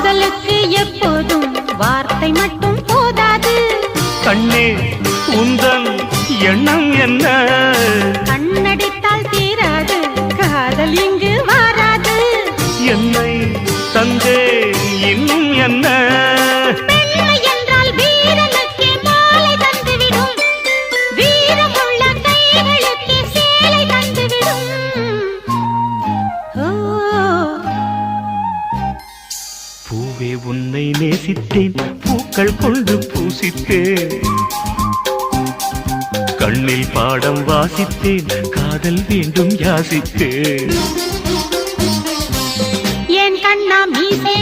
காதலுக்கு எப்போதும் வார்த்தை மட்டும் போதாது. கண்ணே உந்தன் எண்ணம் என்ன? கண்ணடித்தால் தீராது காதல் இங்கு வாராது. என்னை தந்தே இன்னும் என்ன? பெண்மை என்றால் வீரனுக்கே மாலை தந்துவிடும், வீரமுள்ள கைகளுக்கே சேலை தந்துவிடும். பூவே உன்னை நேசித்தேன், பூக்கள் கொண்டு பூசித்தேன், கண்ணில் பாடம் வாசித்தேன், காதல் வேண்டும் யாசித்தேன். என் கண்ணா மீசை